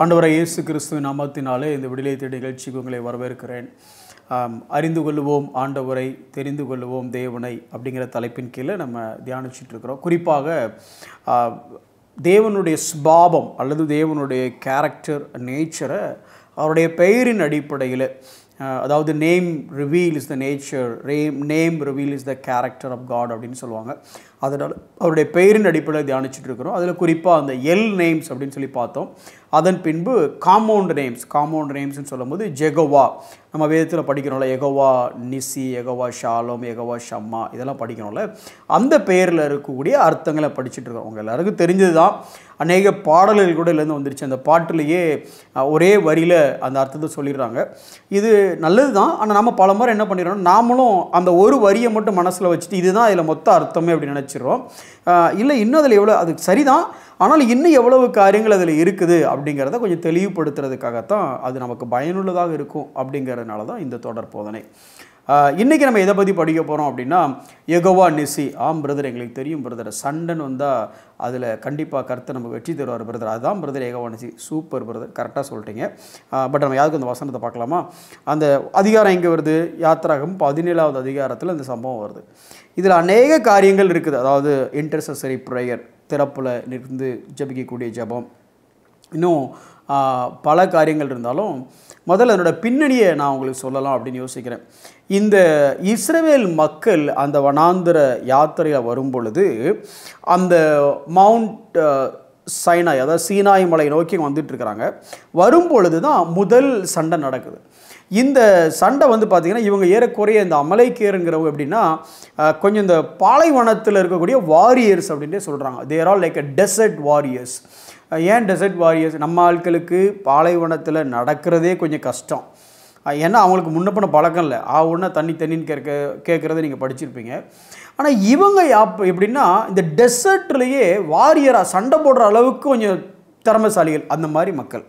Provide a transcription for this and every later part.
ஆண்டவராகிய இயேசு கிறிஸ்துவின் நாமத்தினாலே இந்த விடுதலை தேடி நிகழ்ச்சிக்கு உங்களை வரவேற்கிறேன். அறிந்து கொள்ளுவோம் ஆண்டவரை, தெரிந்து கொள்ளுவோம் தேவனை அப்படிங்கிற தலைப்பின் கீழே நம்ம தியானிச்சுட்டு இருக்கிறோம். குறிப்பாக தேவனுடைய சுபாவம் அல்லது தேவனுடைய கேரக்டர், நேச்சரை அவருடைய பெயரின் அடிப்படையில், அதாவது name reveal is the nature, name reveal is the character of God அப்படின்னு சொல்லுவாங்க. அதனால் அவருடைய பெயரின் அடிப்படையில் தியானிச்சுட்டு இருக்கிறோம். அதில் குறிப்பாக அந்த எல் நேம்ஸ் அப்படின்னு சொல்லி பார்த்தோம். அதன் பின்பு காம்பவுண்ட் நேம்ஸ்னு சொல்லும்போது ஜெகோவா, நம்ம வேதத்தில் படிக்கிறோம்ல, யெகோவா நிசி, யெகோவா ஷாலோம், யெகோவா ஷம்மா, இதெல்லாம் படிக்கிறோம்ல. அந்த பெயரில் இருக்கக்கூடிய அர்த்தங்களை படிச்சுட்டு இருக்கோம். உங்கள் எல்லாருக்கும் தெரிஞ்சது தான். அநேக பாடல்கள் கூட இதுலேருந்து வந்துருச்சு. அந்த பாட்டிலேயே ஒரே வரியில் அந்த அர்த்தத்தை சொல்லிடுறாங்க. இது நல்லது தான். ஆனால் நம்ம பல முறை என்ன பண்ணிடுறோம், நாமளும் அந்த ஒரு வரியை மட்டும் மனசில் வச்சுட்டு இதுதான் இதில் மொத்த அர்த்தமே அப்படின்னு நினச்சிடுறோம். இல்லை, இன்னும் அதில் எவ்வளோ, அது சரிதான், ஆனால் இன்னும் எவ்வளவு காரியங்கள் அதில் இருக்குது அப்படிங்கிறத கொஞ்சம் தெளிவுபடுத்துறதுக்காகத்தான் அது நமக்கு பயனுள்ளதாக இருக்கும். அப்படிங்கிறதுனால தான் இந்த தொடர் போதனை. இன்றைக்கி நம்ம எதை பற்றி படிக்க போகிறோம் அப்படின்னா, யெகோவா நிசி. பிரதர், எங்களுக்கு தெரியும் பிரதர், சண்டன் வந்தால் அதில் கண்டிப்பாக கர்த்தர் நமக்கு வெற்றி தருவார் பிரதர். அதுதான் பிரதர் யெகோவா நிசி. சூப்பர் பிரதர், கரெக்டாக சொல்லிட்டீங்க. பட் நம்ம யாருக்கு அந்த வசனத்தை பார்க்கலாமா? அந்த அதிகாரம் எங்கே வருது? யாத்திராகமம் 17வது அதிகாரத்தில் இந்த சம்பவம் வருது. இதில் அநேக காரியங்கள் இருக்குது. அதாவது இன்டர்செசரி ப்ரேயர், திறப்பில் நின்று ஜபிக்கக்கூடிய ஜபம், இன்னும் பல காரியங்கள் இருந்தாலும் முதல்ல என்னோடய பின்னணியை நான் உங்களுக்கு சொல்லலாம் அப்படின்னு யோசிக்கிறேன். இந்த இஸ்ரவேல் மக்கள் அந்த வனாந்திர யாத்திரையில் வரும் பொழுது அந்த மவுண்ட் சைனாய், அதாவது சீனாய் மலை நோக்கி வந்துட்டுருக்கிறாங்க. வரும்பொழுது தான் முதல் சண்டை நடக்குது. இந்த சண்டை பார்த்திங்கன்னா, இவங்க ஏறக்குறைய இந்த அமலேக்கியருங்கிறவங்க எப்படின்னா, கொஞ்சம் இந்த பாலைவனத்தில் இருக்கக்கூடிய வாரியர்ஸ் அப்படின்ட்டு சொல்கிறாங்க. They're all like a desert warriors. ஏன் டெசர்ட் வாரியர்ஸ்? நம்ம ஆட்களுக்கு பாலைவனத்தில் நடக்கிறதே கொஞ்சம் கஷ்டம். ஏன்னா அவங்களுக்கு முன்னப்பின பழக்கம் இல்லை. ஒன்றா தண்ணின்னு கேட்குறத நீங்கள் படிச்சிருப்பீங்க. ஆனால் இவங்க எப்படின்னா, இந்த டெசர்ட்லேயே வாரியராக சண்டை போடுற அளவுக்கு கொஞ்சம் திறமைசாலிகள், அந்த மாதிரி மக்கள்.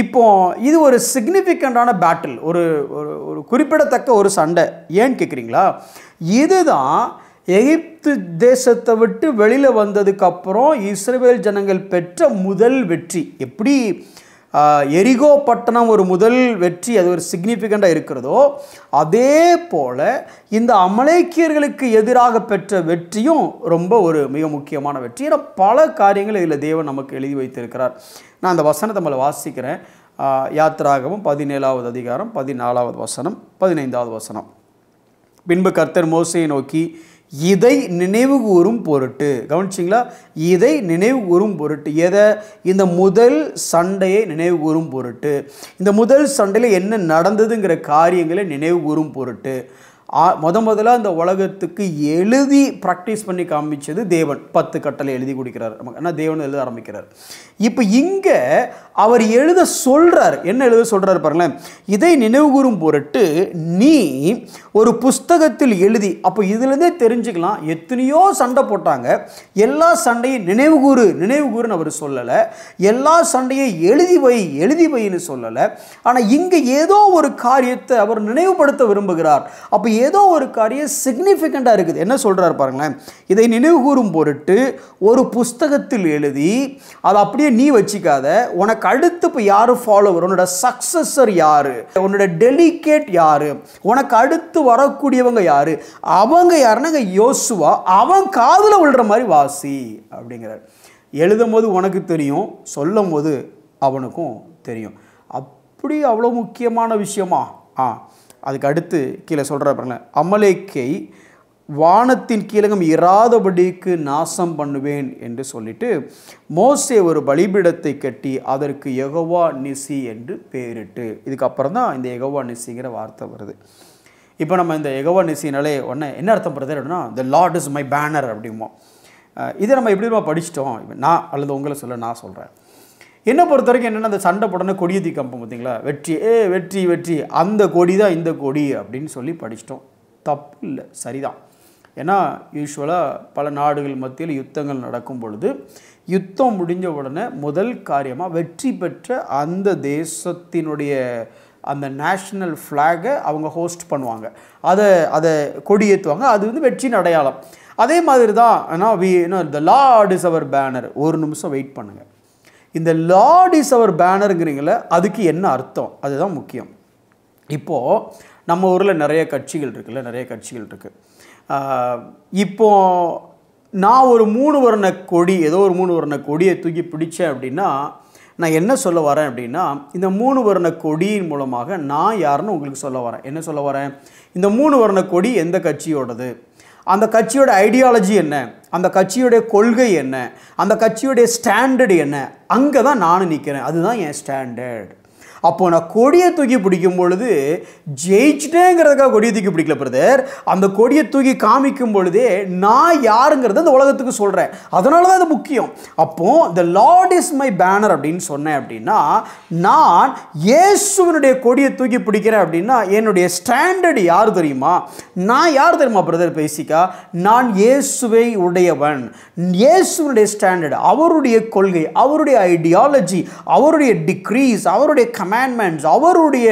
இப்போது இது ஒரு சிக்னிஃபிகண்ட்டான பேட்டில், ஒரு ஒரு குறிப்பிடத்தக்க ஒரு சண்டை. ஏன்னு கேட்குறீங்களா? இதுதான் எகிப்து தேசத்தை விட்டு வெளியில் வந்ததுக்கப்புறம் இஸ்ரவேல் ஜனங்கள் பெற்ற முதல் வெற்றி. எப்படி எரிகோ பட்டணம் ஒரு முதல் வெற்றி, அது ஒரு சிக்னிஃபிகண்ட்டாக இருக்கிறதோ, அதே போல் இந்த அமலேக்கியர்களுக்கு எதிராக பெற்ற வெற்றியும் ரொம்ப ஒரு மிக முக்கியமான வெற்றி. ஏன்னா பல காரியங்கள் இதில் தேவன் நமக்கு எழுதி வைத்திருக்கிறார். நான் அந்த வசனத்தை நம்மளை வாசிக்கிறேன். யாத்திராகமம் 17வது அதிகாரம் 14வது வசனம், 15வது வசனம். பின்பு கர்த்தர் மோசேயை நோக்கி, இதை நினைவு கூறும் பொருட்டு, கவனிச்சிங்களா? இதை நினைவு கூறும் பொருட்டு. எதை? இந்த முதல் சண்டையை நினைவு கூறும் பொருட்டு. இந்த முதல் சண்டையில் என்ன நடந்ததுங்கிற காரியங்களை நினைவு கூறும் பொருட்டு. முதல்ல இந்த உலகத்துக்கு எழுதி ப்ராக்டிஸ் பண்ணி காமிச்சது தேவன். 10 கட்டளை எழுதி கொடுக்கிறார் நமக்கு. ஆனால் தேவன் எழுத ஆரம்பிக்கிறார். இப்போ இங்கே அவர் எழுத சொல்கிறார். என்ன எழுத சொல்கிறார் பாருங்களேன். இதை நினைவு கூறும் பொருட்டு நீ ஒரு புஸ்தகத்தில் எழுதி. அப்போ இதுலேருந்தே தெரிஞ்சுக்கலாம், எத்தனையோ சண்டை போட்டாங்க, எல்லா சண்டையும் நினைவு கூறுன்னு அவர் சொல்லலை. எல்லா சண்டையும் எழுதி வைன்னு சொல்லலை. ஆனால் இங்கே ஏதோ ஒரு காரியத்தை அவர் நினைவுபடுத்த விரும்புகிறார். அப்போ ஏதோ ஒரு காரியம் சிக்னிஃபிகண்டாக இருக்குது. என்ன சொல்கிறார் பாருங்களேன். இதை நினைவு கூறும் பொருட்டு ஒரு புஸ்தகத்தில் எழுதி, அதை அப்படியே நீ வச்சிக்காத. உனக்கு அடுத்து இப்போ யார் ஃபாலோவர், உன்னோட சக்சஸர் யாரு, உன்னோட டெலிகேட் யாரு, உனக்கு அடுத்து வரக்கூடியவங்க யாரு, அவங்க யாருன்னா யோசுவா, அவன் காதில் விழுற மாதிரி வாசி அப்படிங்கிறார். எழுதும் போது உனக்கு தெரியும், சொல்லும் போது அவனுக்கும் தெரியும். அப்படி அவ்வளோ முக்கியமான விஷயமா? அதுக்கு அடுத்து கீழே சொல்கிற பாருங்க, அமலேக்கை வானத்தின் கீழகம் இராதபடிக்கு நாசம் பண்ணுவேன் என்று சொல்லிட்டு மோசே ஒரு பலிபீடத்தை கட்டி அதற்கு யெகோவா நிசி என்று பெயரிட்டு. இதுக்கப்புறம் தான் இந்த யெகோவா நிசிங்கிற வார்த்தை வருது. இப்போ நம்ம இந்த யெகோவா நிசினாலே உடனே என்ன அர்த்தம் பிரதர் அப்படின்னா, த லார்ட் இஸ் மை பேனர் அப்படிமோ. இதை நம்ம எப்படி படிச்சிட்டோம், நான் அல்லது உங்களை நான் சொல்கிறேன். என்னை பொறுத்த வரைக்கும் என்னென்னா, அந்த சண்டை போடனே கொடியை தீக்கம்பம் பார்த்தீங்களா, வெற்றி வெற்றி வெற்றி, அந்த கொடி தான் இந்த கொடி அப்படின்னு சொல்லி படிச்சிட்டோம். தப்பு இல்லை, சரிதான். ஏன்னா யூஸ்வலாக பல நாடுகள் மத்தியில் யுத்தங்கள் நடக்கும் பொழுது யுத்தம் முடிஞ்ச உடனே முதல் காரியமாக வெற்றி பெற்ற அந்த தேசத்தினுடைய அந்த நேஷ்னல் ஃப்ளாகை அவங்க ஹோஸ்ட் பண்ணுவாங்க, அதை கொடியேற்றுவாங்க. அது வெற்றியின் அடையாளம். அதே மாதிரி தான் ஆனால் த லார்ட் இஸ் அவர் பேனர். ஒரு நிமிஷம் வெயிட் பண்ணுங்கள். இந்த லார்ட் இஸ் அவர் பேனருங்கிறீங்கள, அதுக்கு என்ன அர்த்தம், அதுதான் முக்கியம். இப்போது நம்ம ஊரில் நிறைய கட்சிகள் இருக்குல்ல, நிறைய கட்சிகள் இருக்குது. இப்போது நான் ஒரு 3 வர்ண கொடி, ஏதோ ஒரு 3 வர்ண கொடியை தூக்கி பிடிச்சேன் அப்படின்னா, நான் என்ன சொல்ல வரேன் அப்படின்னா, இந்த 3 வர்ண கொடியின் மூலமாக நான் யாருன்னு உங்களுக்கு சொல்ல வரேன். என்ன சொல்ல வரேன், இந்த 3 வர்ண கொடி எந்த கட்சியோடது, அந்த கட்சியோட ஐடியாலஜி என்ன, அந்த கட்சியோடைய கொள்கை என்ன, அந்த கட்சியோடைய ஸ்டாண்டர்டு என்ன, அங்கே தான் நானும் நிற்கிறேன். அதுதான் என் ஸ்டாண்டர்ட். அப்போ நான் கொடியை தூக்கி பிடிக்கும் பொழுது ஜெயிச்சிட்டேங்கிறதுக்காக கொடியை தூக்கி பிடிக்கல பிரதர், அந்த கொடியை தூக்கி காமிக்கும் பொழுதே நான் யாருங்கிறத இந்த உலகத்துக்கு சொல்கிறேன். அதனால தான் அது முக்கியம். அப்போது த லார்ட் இஸ் மை பேனர் அப்படின்னு சொன்னேன் அப்படின்னா, நான் இயேசுவினுடைய கொடியை தூக்கி பிடிக்கிறேன் அப்படின்னா என்னுடைய ஸ்டாண்டர்டு யார் தெரியுமா, நான் யார் தெரியுமா பிரதர், பேசிக்கா நான் இயேசுவை உடையவன். இயேசுனுடைய ஸ்டாண்டர்டு, அவருடைய கொள்கை, அவருடைய ஐடியாலஜி, அவருடைய டிக்ரீஸ், அவருடைய கமாண்ட்மெண்ட்ஸ், அவருடைய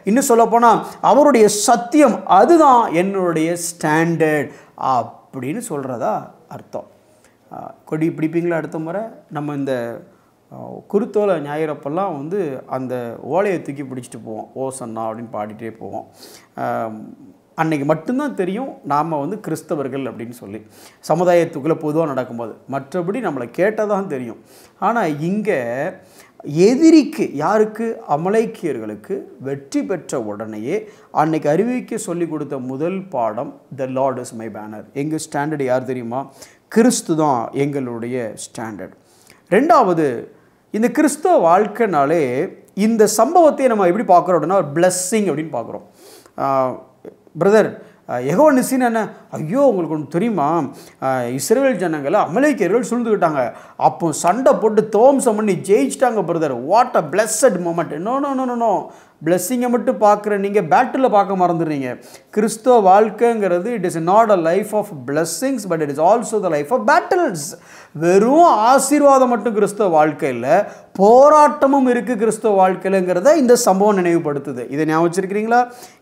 இன்னும் சொல்லப்போனால் அவருடைய சத்தியம், அதுதான் என்னுடைய ஸ்டாண்டர்ட் அப்படின்னு சொல்கிறதா அர்த்தம். கொடி பிடிப்பீங்களா? அடுத்த முறை நம்ம இந்த குருத்தோலை ஞாயிறப்பெல்லாம் வந்து அந்த ஓலையை தூக்கி பிடிச்சிட்டு போவோம், ஓசன்னா அப்படின்னு பாடிட்டே போவோம். அன்றைக்கி மட்டும்தான் தெரியும் நாம் வந்து கிறிஸ்தவர்கள் அப்படின்னு சொல்லி, சமுதாயத்துக்குள்ளே பொதுவாக நடக்கும்போது. மற்றபடி நம்மளை கேட்டால் தான் தெரியும். ஆனால் இங்கே எதிரிக்கு, யாருக்கு, அமலேக்கியர்களுக்கு வெற்றி பெற்ற உடனேயே அன்னைக்கு அறிவிக்க சொல்லி கொடுத்த முதல் பாடம் த லார்ட் இஸ் மை பேனர். எங்கள் ஸ்டாண்டர்டு யார் தெரியுமா, கிறிஸ்து தான் எங்களுடைய ஸ்டாண்டர்ட். ரெண்டாவது, இந்த கிறிஸ்தவ வாழ்க்கைனாலே இந்த சம்பவத்தை நம்ம எப்படி பார்க்குறோம் அப்படின்னா ஒரு பிளஸ்ஸிங் அப்படின்னு பார்க்குறோம். பிரதர் யெகோவா நிசின்னு என்ன, ஐயோ உங்களுக்கு ஒன்று தெரியுமா, இஸ்ரவேல் ஜனங்களை அமலேக்கியர்கள் சூழ்ந்துக்கிட்டாங்க, அப்போ சண்டை போட்டு தோம்சம் பண்ணி ஜெயிச்சிட்டாங்க brother, what a blessed moment. No no no no, பிளெஸ்ஸிங்கை மட்டும் பார்க்குற நீங்கள் பேட்டில் பார்க்க மறந்துடுறீங்க. கிறிஸ்தவ வாழ்க்கைங்கிறது it is not a life of blessings but it is also the life of battles. வெறும் ஆசீர்வாதம் மட்டும் கிறிஸ்தவ வாழ்க்கையில், போராட்டமும் இருக்குது கிறிஸ்தவ வாழ்க்கையிலங்கிறத இந்த சம்பவம் நினைவுபடுத்துது. இதை ஞாபகம் வச்சுருக்கிறீங்களா?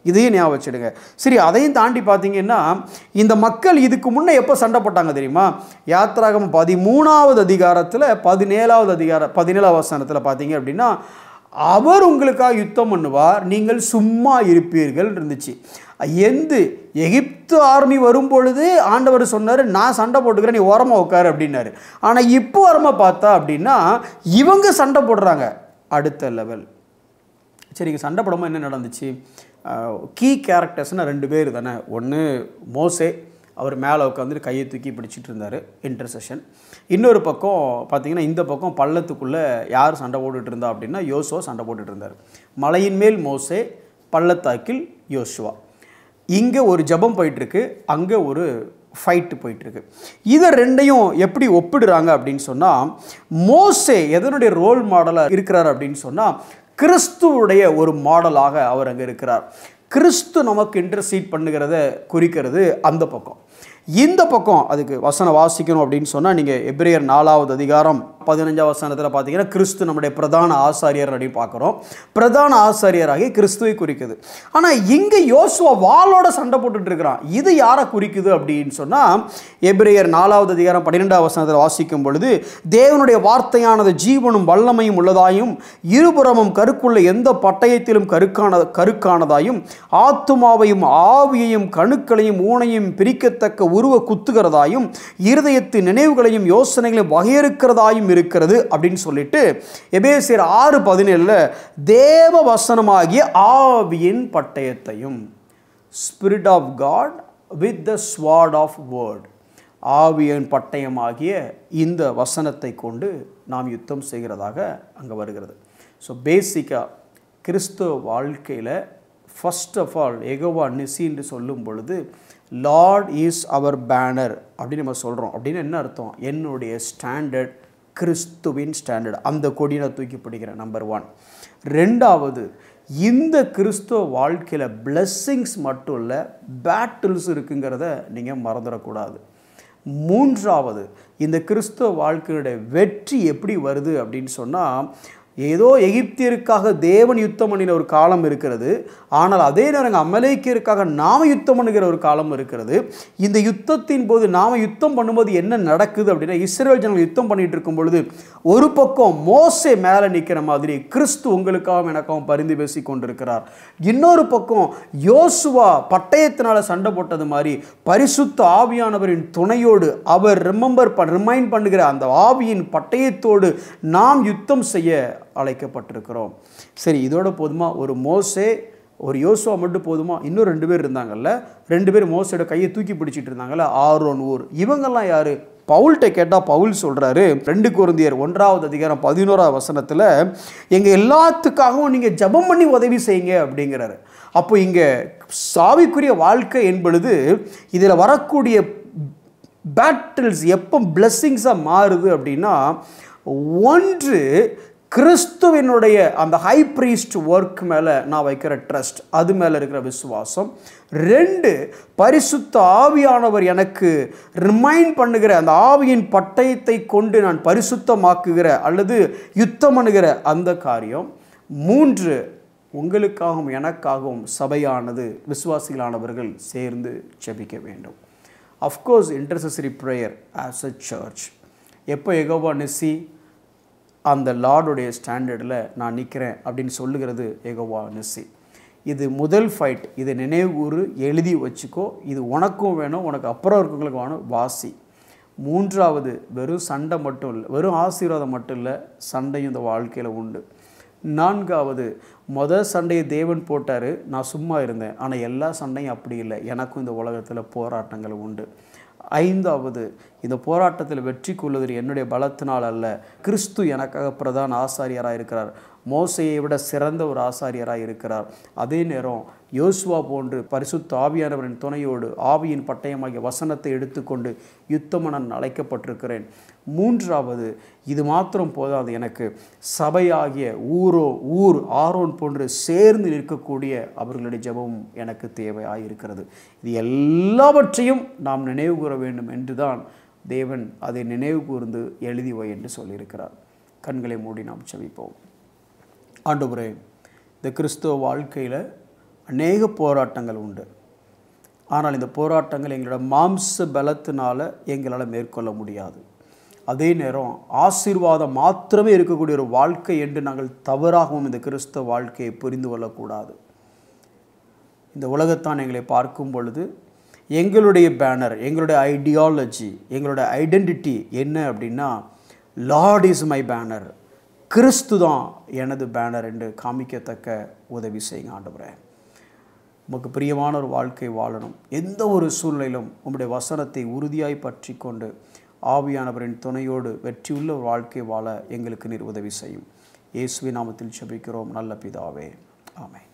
இதையும் ஞாபகம் வச்சுடுங்க. சரி, அதையும் தாண்டி பார்த்தீங்கன்னா இந்த மக்கள் இதுக்கு முன்னே எப்போ சண்டை போட்டாங்க தெரியுமா? யாத்திராகமம் 13வது அதிகாரத்தில் 17வது வசனத்தில் பார்த்தீங்க அப்படின்னா, அவர் உங்களுக்காக யுத்தம் பண்ணுவார், நீங்கள் சும்மா இருப்பீர்கள் இருந்துச்சு. எகிப்து ஆர்மி வரும் பொழுது ஆண்டவர் சொன்னார், நான் சண்டை போட்டுக்கிறேன், நீ ஓரமாக உட்காரு அப்படின்னாரு. ஆனால் இப்போ ஓரமாக பார்த்தா அப்படின்னா இவங்க சண்டை போடுறாங்க அடுத்த லெவல். சரிங்க, சண்டை போடாமல் என்ன நடந்துச்சு? கீ கேரக்டர்ஸ்னால் 2 பேர் தானே. ஒன்று மோசே, அவர் மேலே உட்காந்துட்டு கையை தூக்கி பிடிச்சிட்டு இருந்தார், இன்டர்செஷன். இன்னொரு பக்கம் பார்த்தீங்கன்னா இந்த பக்கம் பள்ளத்துக்குள்ளே யார் சண்டை போட்டுட்டு இருந்தா அப்படின்னா யோசுவா சண்டை போட்டுட்டு இருந்தார். மலையின் மேல் மோசே, பள்ளத்தாக்கில் யோசுவா. இங்கே ஒரு ஜபம் போயிட்டுருக்கு, அங்கே ஒரு ஃபைட்டு போயிட்டுருக்கு. இதை ரெண்டையும் எப்படி ஒப்பிடுறாங்க அப்படின்னு சொன்னால், மோசே எதனுடைய ரோல் மாடலாக இருக்கிறார் அப்படின்னு சொன்னால் கிறிஸ்துவுடைய ஒரு மாடலாக அவர் அங்கே இருக்கிறார். கிறிஸ்து நமக்கு இன்டர்சீட் பண்ணுகிறத குறிக்கிறது அந்த பக்கம். இந்த பக்கம் அதுக்கு வசனம் வாசிக்கணும் அப்படின்னு சொன்னால் நீங்கள் எபிரேயர் 4வது அதிகாரம் 15வது வசனத்தில் பார்த்தீங்கன்னா கிறிஸ்து நம்முடைய பிரதான ஆசாரியர் அப்படின்னு பார்க்குறோம். பிரதான ஆசாரியராகி கிறிஸ்துவை குறிக்குது. ஆனால் இங்கே யோசுவா வாளோட சண்டை போட்டுட்டு இருக்கிறான். இது யாரை குறிக்குது அப்படின்னு சொன்னால் எபிரேயர் 4வது அதிகாரம் 12வது வசனத்தில் வாசிக்கும் பொழுது, தேவனுடைய வார்த்தையானது ஜீவனும் வல்லமையும் உள்ளதாயும் இருபுறமும் கருக்குள்ள எந்த பட்டயத்திலும் கருக்கானதாயும் ஆத்துமாவையும் ஆவியையும் கணுக்களையும் ஊனையும் பிரிக்கத்தக்க உருவ குத்துகிறதாயும் இருதயத்தின் நினைவுகளையும் யோசனைகளையும் வகையறுக்கிறதாயும் இருக்கிறது அப்படின்னு சொல்லிட்டு எபேசியர் 6:17 தேவ வசனமாகிய ஆவியின் பட்டயத்தையும், spirit of God with the sword of word, ஆவியின் பட்டயமாகிய இந்த வசனத்தை கொண்டு நாம் யுத்தம் செய்கிறதாக அங்கே வருகிறது. ஸோ பேசிக்காக கிறிஸ்துவ வாழ்க்கையில் ஃபர்ஸ்ட் ஆஃப் ஆல் யெகோவா நிசி என்று சொல்லும் பொழுது லார்ட் இஸ் அவர் பேனர் அப்படின்னு நம்ம சொல்கிறோம். அப்படின்னு என்ன அர்த்தம்? என்னுடைய ஸ்டாண்டர்ட் கிறிஸ்துவின் ஸ்டாண்டர்ட், அந்த கொடியை நான் தூக்கி பிடிக்கிறேன். நம்பர் 1. ரெண்டாவது, இந்த கிறிஸ்துவ வாழ்க்கையில் பிளெஸ்ஸிங்ஸ் மட்டும் இல்லை, பேட்டில்ஸ் இருக்குங்கிறத நீங்கள் மறந்துடக்கூடாது. மூன்றாவது, இந்த கிறிஸ்துவ வாழ்க்கையுடைய வெற்றி எப்படி வருது அப்படின்னு சொன்னால் ஏதோ எகிப்தியருக்காக தேவன் யுத்தம் பண்ணின ஒரு காலம் இருக்கிறது. ஆனால் அதே நேரம் அமலேக்கியருக்காக நாம் யுத்தம் பண்ணுகிற ஒரு காலம் இருக்கிறது. இந்த யுத்தத்தின் போது நாம் யுத்தம் பண்ணும்போது என்ன நடக்குது அப்படின்னா, இஸ்ரவேல் ஜனங்கள் யுத்தம் பண்ணிட்டு இருக்கும் பொழுது ஒரு பக்கம் மோசே மேலே நிற்கிற மாதிரி கிறிஸ்து உங்களுக்காகவும் எனக்காகவும் பரிந்து பேசி கொண்டிருக்கிறார். இன்னொரு பக்கம் யோசுவா பட்டயத்தினால சண்டை போட்டது மாதிரி பரிசுத்த ஆவியானவரின் துணையோடு அவர் ரிமைண்ட் பண்ணுகிற அந்த ஆவியின் பட்டயத்தோடு நாம் யுத்தம் செய்ய அழைக்கப்பட்டிருக்கிறோம். சரி, இதோட போதுமா? ஒரு மோசே ஒரு யோசுவா மட்டும் போதுமா? இன்னும் 2 பேர் இருந்தாங்கல்ல, 2 பேர் மோசையோட கையை தூக்கி பிடிச்சிட்டு இருந்தாங்கல்ல, ஆரோன் ஊர். இவங்கெல்லாம் யாரு? பவுல்கிட்ட கேட்டால் பவுல் சொல்கிறாரு, 2 கொரிந்தியர் 1ஆம் அதிகாரம் 11ஆம் வசனத்தில், எங்கள் எல்லாத்துக்காகவும் நீங்கள் ஜெபம் பண்ணி உதவி செய்யுங்க அப்படிங்கிறாரு. அப்போ இங்கே சாவிக்குரிய வாழ்க்கை என்பது இதில் வரக்கூடிய பேட்டில்ஸ் எப்போ பிளெஸ்ஸிங்ஸாக மாறுது அப்படின்னா, ஒன்று கிறிஸ்துவினுடைய அந்த ஹை ப்ரீஸ்ட் ஒர்க் மேலே நான் வைக்கிற ட்ரஸ்ட், அது மேலே இருக்கிற விசுவாசம். 2, பரிசுத்த ஆவியானவர் எனக்கு ரிமைண்ட் பண்ணுகிற அந்த ஆவியின் பட்டயத்தை கொண்டு நான் பரிசுத்தமாக்குகிற அல்லது யுத்தம் பண்ணுகிற அந்த காரியம். 3, உங்களுக்காகவும் எனக்காகவும் சபையானது விசுவாசிகளானவர்கள் சேர்ந்து ஜெபிக்க வேண்டும். Of course intercessory prayer as a search. எப்போ யெகோவா நிசி அந்த லார்டுடைய ஸ்டாண்டர்டில் நான் நிற்கிறேன் அப்படின்னு சொல்லுகிறது யெகோவா நிசி. இது முதல் ஃபைட். இதை நினைவுகூறு, எழுதி வச்சுக்கோ. இது உனக்கும் வேணும், உனக்கு அப்புறம் இருக்கவங்களுக்கு வேணும், வாசி. 3வது, வெறும் சண்டை மட்டும் இல்லை, வெறும் ஆசீர்வாதம் மட்டும் இல்லை, சண்டையும் இந்த வாழ்க்கையில் உண்டு. 4வது, சண்டையை தேவன் போட்டார், நான் சும்மா இருந்தேன். ஆனால் எல்லா சண்டையும் அப்படி இல்லை, எனக்கும் இந்த உலகத்தில் போராட்டங்கள் உண்டு. 5வது, இந்த போராட்டத்தில் வெற்றி கொள்வதில் என்னுடைய பலத்தினால் அல்ல, கிறிஸ்து எனக்காக பிரதான ஆசாரியராக இருக்கிறார், மோசையை விட சிறந்த ஒரு ஆசாரியராக இருக்கிறார். அதே நேரம் யோசுவா போன்று பரிசுத்த ஆவியானவரின் துணையோடு ஆவியின் பட்டயமாகிய வசனத்தை எடுத்துக்கொண்டு யுத்தம் நான் அழைக்கப்பட்டிருக்கிறேன். 3வது, இது மாத்திரம் போதாது, எனக்கு சபையாகிய ஊர் ஆரோன் போன்று சேர்ந்து நிற்கக்கூடிய அவர்களுடைய ஜெபம் எனக்கு தேவையாயிருக்கிறது. இது எல்லாவற்றையும் நாம் நினைவு கூற வேண்டும் என்றுதான் தேவன் அதை நினைவு கூர்ந்து எழுதி வை என்று சொல்லியிருக்கிறார். கண்களை மூடி நாம் ஜெபிப்போம். ஆண்டவரே, இந்த கிறிஸ்துவ வாழ்க்கையில் அநேக போராட்டங்கள் உண்டு. ஆனால் இந்த போராட்டங்கள் எங்களோட மாம்ச பலத்தினால் எங்களால் மேற்கொள்ள முடியாது. அதே நேரம் ஆசீர்வாதம் மாத்திரமே இருக்கக்கூடிய ஒரு வாழ்க்கை என்று நாங்கள் தவறாகவும் இந்த கிறிஸ்தவ வாழ்க்கையை புரிந்து கொள்ளக்கூடாது. இந்த உலகத்தான் எங்களை பார்க்கும் பொழுது எங்களுடைய பேனர், எங்களுடைய ஐடியாலஜி, எங்களுடைய ஐடென்டிட்டி என்ன அப்படின்னா, லார்ட் இஸ் மை பேனர், கிறிஸ்து தான் எனது பேனர் என்று காமிக்கத்தக்க உதவி செய்யுங்க ஆண்டவரே. உமக்கு பிரியமான ஒரு வாழ்க்கை வாழணும். எந்த ஒரு சூழ்நிலையிலும் உம்முடைய வசனத்தை உறுதியாய் பற்றி கொண்டு ஆவியானவரின் துணையோடு வெற்றியுள்ள ஒரு வாழ்க்கை வாழ எங்களுக்கு நீர் உதவி செய்யும். இயேசுவின் நாமத்தில் ஜெபிக்கிறோம் நல்ல பிதாவே, ஆமென்.